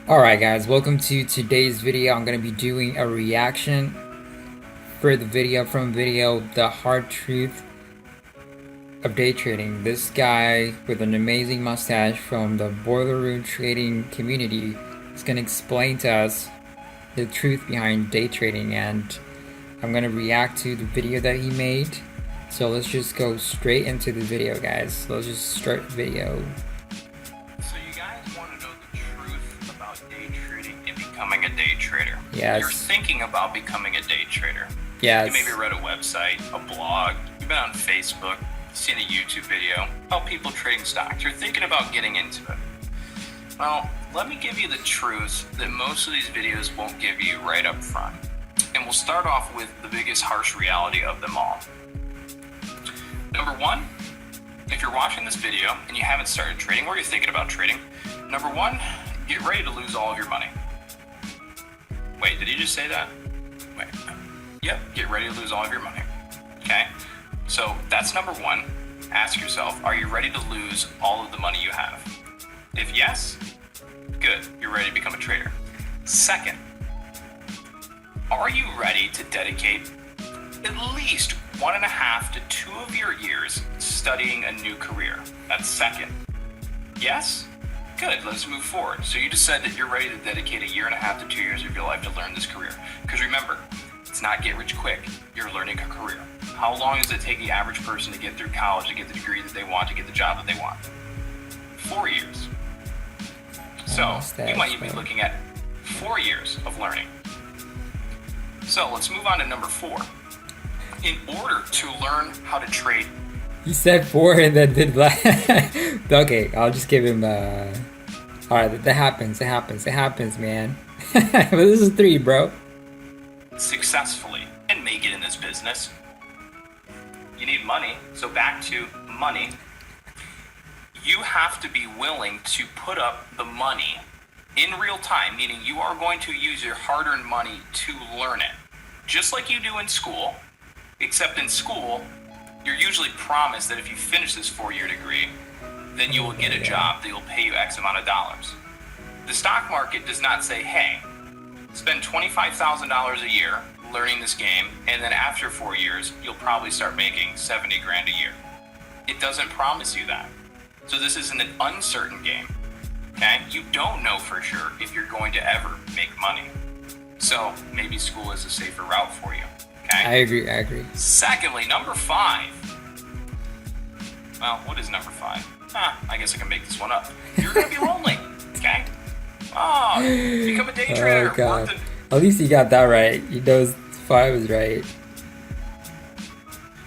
Alright guys, welcome to today's video. I'm going to be doing a reaction for the video The Hard Truth of Day Trading. This guy with an amazing mustache from the Boiler Room Trading community is going to explain to us the truth behind day trading, and I'm going to react to the video that he made. So let's just go straight into the video, guys. Let's just start the video. So you guys want to know the truth about day trading and becoming a day trader? Yes. You're thinking about becoming a day trader. Yes. You maybe read a website, a blog, you've been on Facebook, seen a YouTube video about people trading stocks. You're thinking about getting into it. Well, let me give you the truth that most of these videos won't give you right up front. And we'll start off with the biggest harsh reality of them all. Number one, if you're watching this video and you haven't started trading or you're thinking about trading, number one, get ready to lose all of your money. Wait, did he just say that? Wait. Yep, get ready to lose all of your money. Okay? So that's number one. Ask yourself, are you ready to lose all of the money you have? If yes, good, you're ready to become a trader. Second, are you ready to dedicate at least 1.5 to 2 of your years studying a new career? That's second. Yes? Good, let's move forward. So you just said that you're ready to dedicate 1.5 to 2 years of your life to learn this career. Because remember, it's not get rich quick. You're learning a career. How long does it take the average person to get through college, to get the degree that they want, to get the job that they want? 4 years. So you might even be looking at 4 years of learning. So let's move on to number 4. In order to learn how to trade. He said 4 and then did black. Okay, I'll just give him alright, that happens, man. But this is 3, bro. Successfully and make it in this business, you need money. So back to money. You have to be willing to put up the money in real time, meaning you are going to use your hard-earned money to learn it. Just like you do in school, except in school, you're usually promised that if you finish this 4-year degree, then you will get a job that will pay you X amount of dollars. The stock market does not say, hey, spend $25,000 a year learning this game, and then after 4 years, you'll probably start making 70 grand a year. It doesn't promise you that. So this isn't an uncertain game, okay? You don't know for sure if you're going to ever make money. So maybe school is a safer route for you, okay? I agree. Secondly, number 5. Well, what is number 5? I guess I can make this one up. You're gonna be lonely, okay? Oh, become a day trader. Oh god. At least he got that right. He knows 5 is right.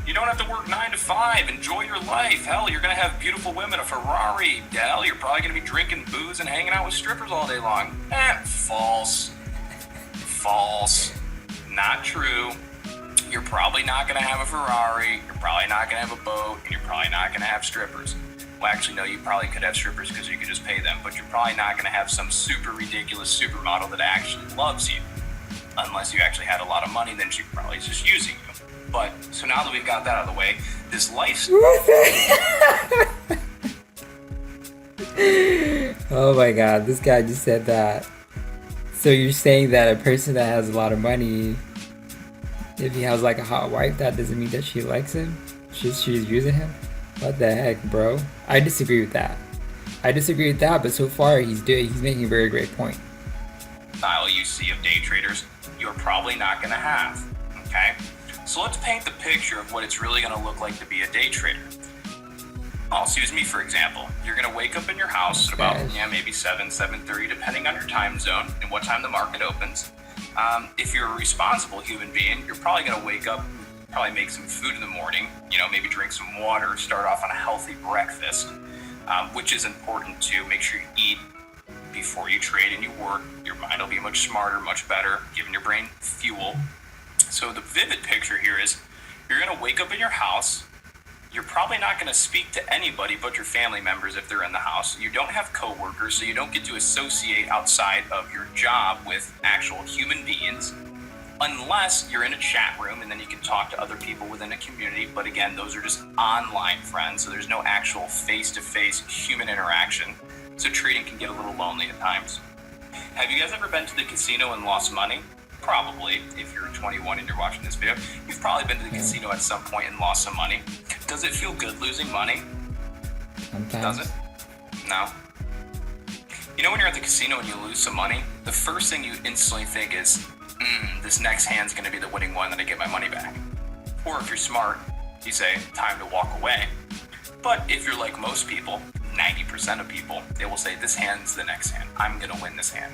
You don't have to work 9 to 5. Enjoy your life. Hell, you're gonna have beautiful women, a Ferrari. Hell, you're probably gonna be drinking booze and hanging out with strippers all day long. False. False. Not true. You're probably not gonna have a Ferrari. You're probably not gonna have a boat, and you're probably not gonna have strippers. Well, actually, no, you probably could have strippers because you could just pay them, but you're probably not gonna have some super ridiculous supermodel that actually loves you. Unless you actually had a lot of money, then she probably is just using you. But, so now that we've got that out of the way, this lifestyle... Oh my god, this guy just said that. So you're saying that a person that has a lot of money, if he has like a hot wife, that doesn't mean that she likes him? She's using him? What the heck, bro? I disagree with that. But so far he's making a very great point. Style you see of day traders, you're probably not going to have, okay? So let's paint the picture of what it's really going to look like to be a day trader. Oh, so use me for example. You're going to wake up in your house at about, maybe 7:30, depending on your time zone and what time the market opens. If you're a responsible human being, you're probably going to wake up, probably make some food in the morning, maybe drink some water, start off on a healthy breakfast, which is important to make sure you eat before you trade and you work. Your mind will be much smarter, much better, giving your brain fuel. So the vivid picture here is you're going to wake up in your house. You're probably not going to speak to anybody but your family members if they're in the house. You don't have coworkers, so you don't get to associate outside of your job with actual human beings, unless you're in a chat room and then you can talk to other people within a community. But again, those are just online friends, so there's no actual face-to-face human interaction. So trading can get a little lonely at times. Have you guys ever been to the casino and lost money? Probably. If you're 21 and you're watching this video, you've probably been to the casino at some point and lost some money. Does it feel good losing money? Sometimes. Does it? No. You know when you're at the casino and you lose some money, the first thing you instantly think is, this next hand's going to be the winning one that I get my money back. Or if you're smart, you say, time to walk away. But if you're like most people, 90% of people, they will say, this hand's the next hand. I'm going to win this hand.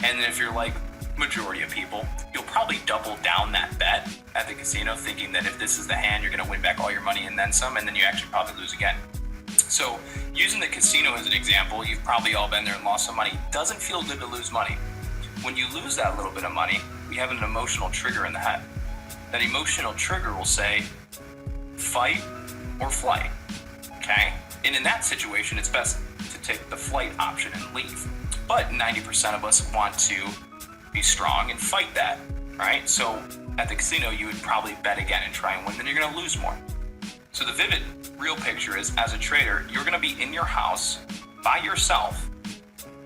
And then if you're like majority of people, you'll probably double down that bet at the casino, thinking that if this is the hand, you're going to win back all your money and then some, and then you actually probably lose again. So using the casino as an example, you've probably all been there and lost some money. It doesn't feel good to lose money. When you lose that little bit of money, we have an emotional trigger in the head. That emotional trigger will say, fight or flight, okay? And in that situation, it's best to take the flight option and leave. But 90% of us want to be strong and fight that, right? So at the casino, you would probably bet again and try and win, then you're gonna lose more. So the vivid, real picture is, as a trader, you're gonna be in your house by yourself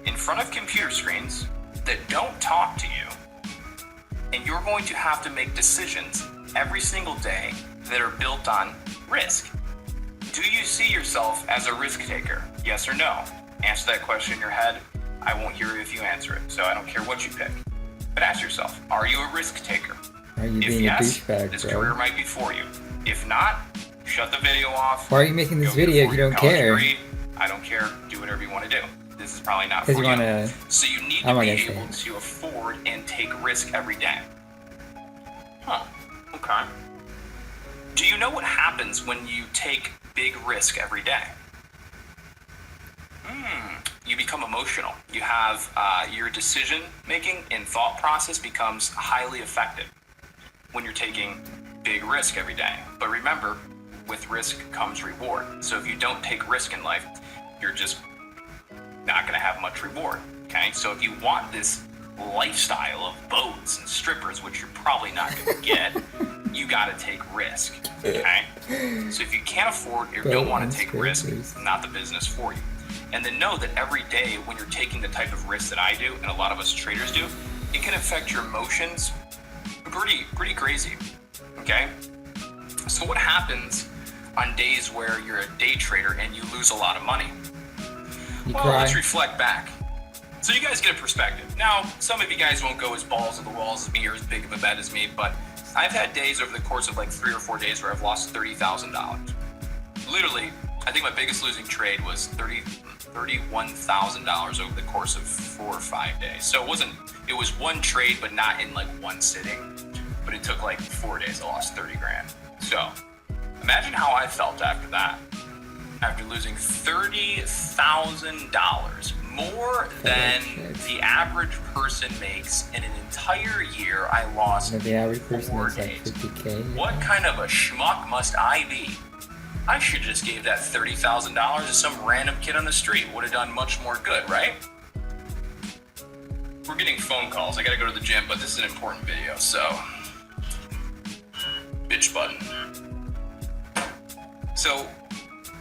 in front of computer screens that don't talk to you, and you're going to have to make decisions every single day that are built on risk. Do you see yourself as a risk taker? Yes or no? Answer that question in your head. I won't hear if you answer it, so I don't care what you pick. But ask yourself, are you a risk taker? Are you If being yes, a douchebag, this bro? career might be for you. If not, shut the video off. Why are you making this Go get a video if you don't college care? degree. I don't care. Do whatever you want to do. This is probably not for Because you want to... So you need I'm to not be gonna able say to afford and take risk every day. Huh. Okay. Do you know what happens when you take big risk every day? You become emotional. You have your decision making and thought process becomes highly effective when you're taking big risk every day. But remember, with risk comes reward. So if you don't take risk in life, you're just not going to have much reward. Okay, so if you want this lifestyle of boats and strippers, which you're probably not going to get, you got to take risk. Okay, so if you can't afford or don't want to take risk, not the business for you. And then know that every day when you're taking the type of risk that I do, and a lot of us traders do, it can affect your emotions pretty crazy. Okay, so what happens on days where you're a day trader and you lose a lot of money? Well, let's reflect back. So you guys get a perspective. Now, some of you guys won't go as balls to the walls as me or as big of a bet as me, but I've had days over the course of like 3 or 4 days where I've lost $30,000. Literally, I think my biggest losing trade was $31,000 over the course of 4 or 5 days. So it was one trade, but not in like one sitting. But it took like 4 days. I lost 30 grand. So imagine how I felt after that. After losing $30,000, more than the average person makes in an entire year, I lost the average person 4 makes like days. 50K. What kind of a schmuck must I be? I should just gave that $30,000 to some random kid on the street. Would have done much more good, right? We're getting phone calls. I gotta go to the gym, but this is an important video, so bitch button. So,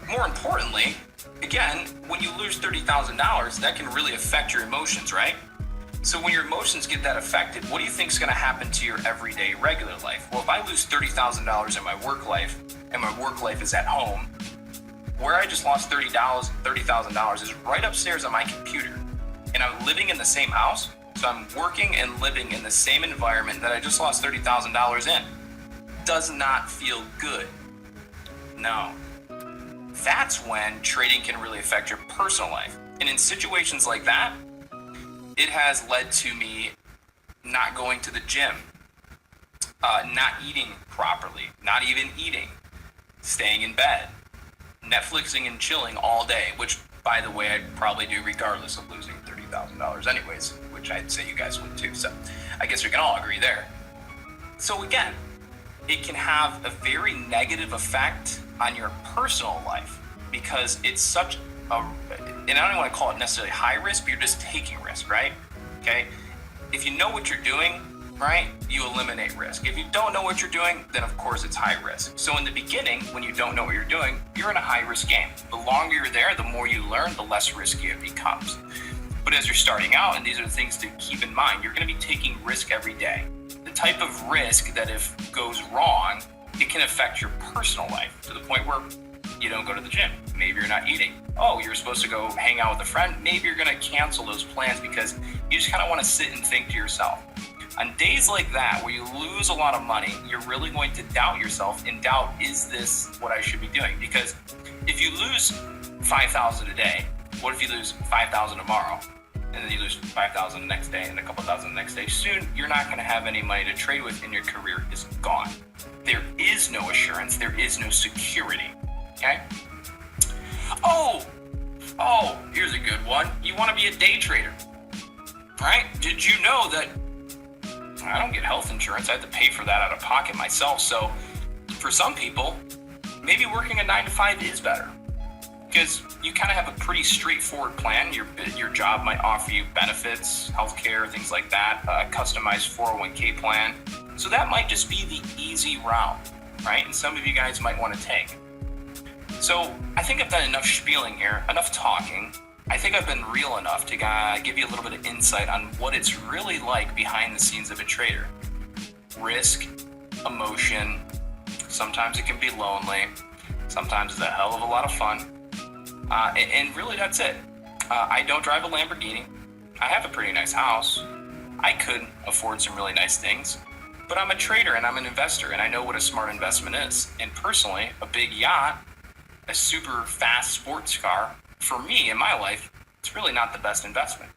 more importantly, again, when you lose $30,000, that can really affect your emotions, right? So when your emotions get that affected, what do you think is going to happen to your everyday regular life? Well, if I lose $30,000 in my work life, and my work life is at home, where I just lost $30,000 is right upstairs on my computer. And I'm living in the same house, so I'm working and living in the same environment that I just lost $30,000 in. Does not feel good. No. That's when trading can really affect your personal life. And in situations like that, it has led to me not going to the gym, not eating properly, not even eating, staying in bed, Netflixing and chilling all day, which, by the way, I'd probably do regardless of losing $30,000 anyways, which I'd say you guys would too. So I guess we can all agree there. So again, it can have a very negative effect on your personal life because it's such a, and I don't want to call it necessarily high risk, but you're just taking risk, right? Okay. If you know what you're doing, right, you eliminate risk. If you don't know what you're doing, then of course it's high risk. So in the beginning, when you don't know what you're doing, you're in a high risk game. The longer you're there, the more you learn, the less risky it becomes. But as you're starting out, and these are the things to keep in mind, you're going to be taking risk every day. The type of risk that if goes wrong, it can affect your personal life to the point where you don't go to the gym. Maybe you're not eating. Oh, you're supposed to go hang out with a friend. Maybe you're going to cancel those plans because you just kind of want to sit and think to yourself. On days like that, where you lose a lot of money, you're really going to doubt yourself and doubt, is this what I should be doing? Because if you lose $5,000 a day, what if you lose $5,000 tomorrow? And then you lose $5,000 the next day and a couple thousand the next day. Soon, you're not going to have any money to trade with and your career is gone. There is no assurance. There is no security. Okay? Oh, here's a good one. You want to be a day trader, right? Did you know that I don't get health insurance? I have to pay for that out of pocket myself. So for some people, maybe working a 9 to 5 is better because you kind of have a pretty straightforward plan. Your job might offer you benefits, healthcare, things like that, a customized 401k plan. So that might just be the easy route, right? And some of you guys might want to take. So I think I've done enough spieling here, enough talking. I think I've been real enough to give you a little bit of insight on what it's really like behind the scenes of a trader. Risk, emotion, sometimes it can be lonely, sometimes it's a hell of a lot of fun. And really that's it. I don't drive a Lamborghini. I have a pretty nice house. I could afford some really nice things. But I'm a trader and I'm an investor and I know what a smart investment is. And personally, a big yacht, a super fast sports car, for me in my life, it's really not the best investment.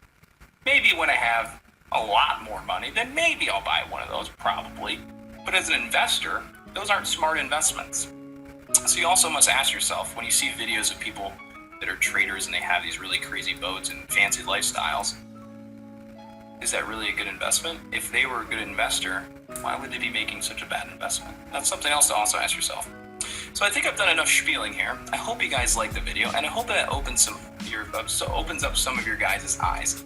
Maybe when I have a lot more money, then maybe I'll buy one of those, probably. But as an investor, those aren't smart investments. So you also must ask yourself, when you see videos of people that are traders and they have these really crazy boats and fancy lifestyles, is that really a good investment? If they were a good investor, why would they be making such a bad investment? That's something else to also ask yourself. So I think I've done enough spieling here. I hope you guys like the video, and I hope that opens up some of your guys' eyes.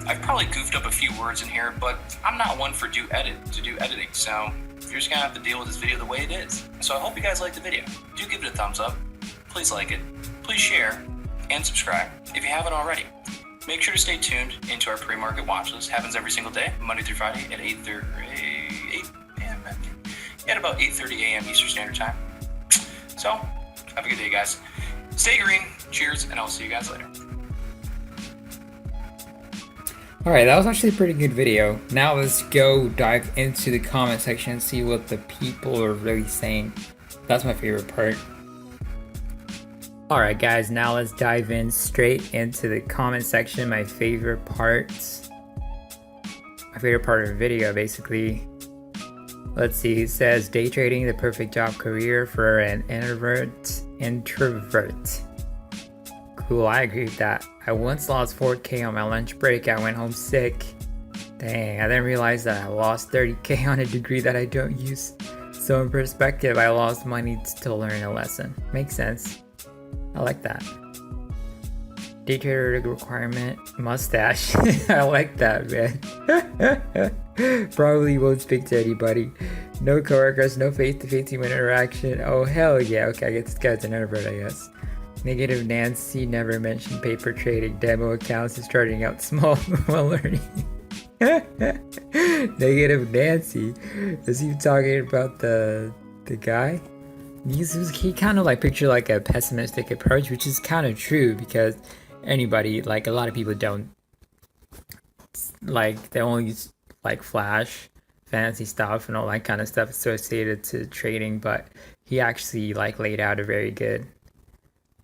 I've probably goofed up a few words in here, but I'm not one to do editing, so you're just gonna have to deal with this video the way it is. So I hope you guys like the video. Do give it a thumbs up. Please like it. Please share and subscribe if you haven't already. Make sure to stay tuned into our pre-market watch list. Happens every single day, Monday through Friday at 8 a.m. At about 8:30 a.m. Eastern Standard Time. So, have a good day, guys. Stay green. Cheers, and I'll see you guys later. Alright, that was actually a pretty good video. Now let's go dive into the comment section and see what the people are really saying. That's my favorite part. Alright guys, now let's dive in straight into the comment section. My favorite parts. My favorite part of the video, basically. Let's see, it says, day trading, the perfect job career for an introvert. Cool, I agree with that. I once lost 4K on my lunch break. I went home sick. Dang, I didn't realize that I lost 30K on a degree that I don't use. So in perspective, I lost money to learn a lesson. Makes sense. I like that. Day trader requirement, mustache. I like that, man. Probably won't speak to anybody. No coworkers, no face-to-face human interaction. Oh, hell yeah. Okay, I guess this guy's an introvert, I guess. Negative Nancy never mentioned paper trading. Demo accounts is starting out small while learning. Negative Nancy. Is he talking about the guy? He kind of like pictured like a pessimistic approach, which is kind of true because anybody, like a lot of people don't like, they only use like flash fancy stuff and all that kind of stuff associated to trading, but he actually like laid out a very good,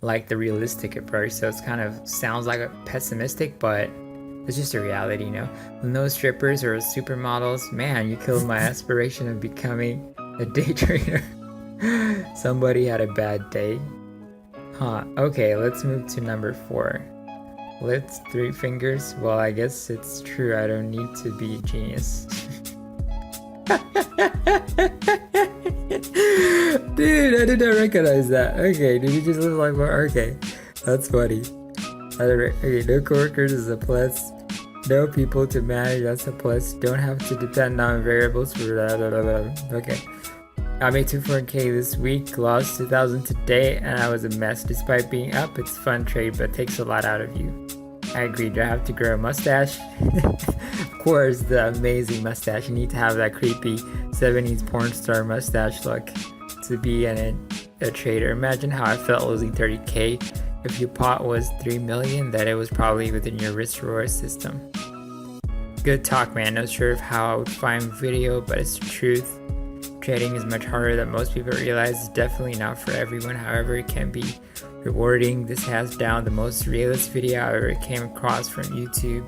like the realistic approach. So it's kind of sounds like a pessimistic, but it's just a reality, you know. No strippers or supermodels. Man, you killed my aspiration of becoming a day trader. Somebody had a bad day. Huh. Okay, let's move to number 4. Let's 3 fingers. Well, I guess it's true. I don't need to be a genius. Dude, I did not recognize that. Okay, did you just look like more? Okay, that's funny. Okay, no coworkers is a plus. No people to manage, that's a plus. Don't have to depend on variables for Okay. I made 200K this week, lost 2,000 today, and I was a mess. Despite being up, it's a fun trade, but it takes a lot out of you. I agree. Do I have to grow a mustache? Of course, the amazing mustache. You need to have that creepy 70s porn star mustache look to be a trader. Imagine how I felt losing 30K. If your pot was 3 million, that it was probably within your risk reward system. Good talk, man. Not sure of how I would find video, but it's the truth. Trading is much harder than most people realize. It's definitely not for everyone. However, it can be rewarding. This has down the most realist video I ever came across from YouTube.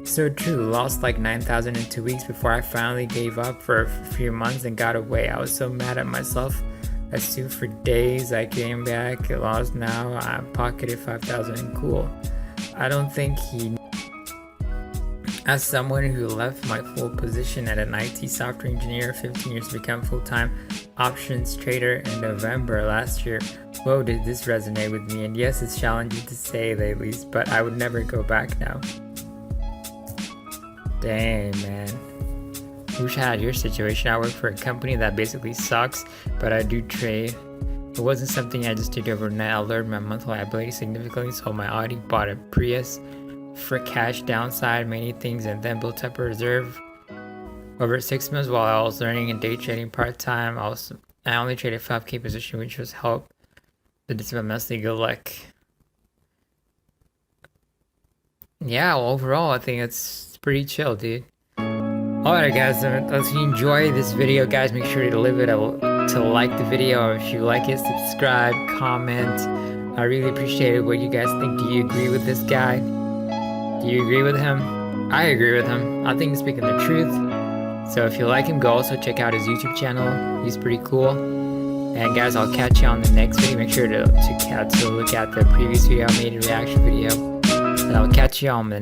So true. Lost like 9,000 in 2 weeks before I finally gave up for a few months and got away. I was so mad at myself. I sued for days. I came back. I lost now. I pocketed 5,000. Cool. I don't think he. As someone who left my full position at an IT software engineer 15 years to become full-time options trader in November last year, whoa, did this resonate with me? And yes, it's challenging to say the least, but I would never go back now. Dang, man. Wish I had your situation. I work for a company that basically sucks, but I do trade. It wasn't something I just did overnight. I lowered my monthly liability significantly, sold my Audi, bought a Prius for cash downside, many things, and then built up a reserve over 6 months while I was learning and day trading part-time. I only traded 5K position, which was help. But it's immensely good luck. Yeah, well, overall, I think it's pretty chill, dude. Alright guys, if you enjoy this video, guys, make sure to leave it to like the video. If you like it, subscribe, comment. I really appreciate it. What you guys think? Do you agree with this guy? Do you agree with him? I agree with him. I think he's speaking the truth. So if you like him, go also check out his YouTube channel. He's pretty cool. And guys, I'll catch you on the next video. Make sure to look at the previous video I made, a reaction video. And I'll catch you on the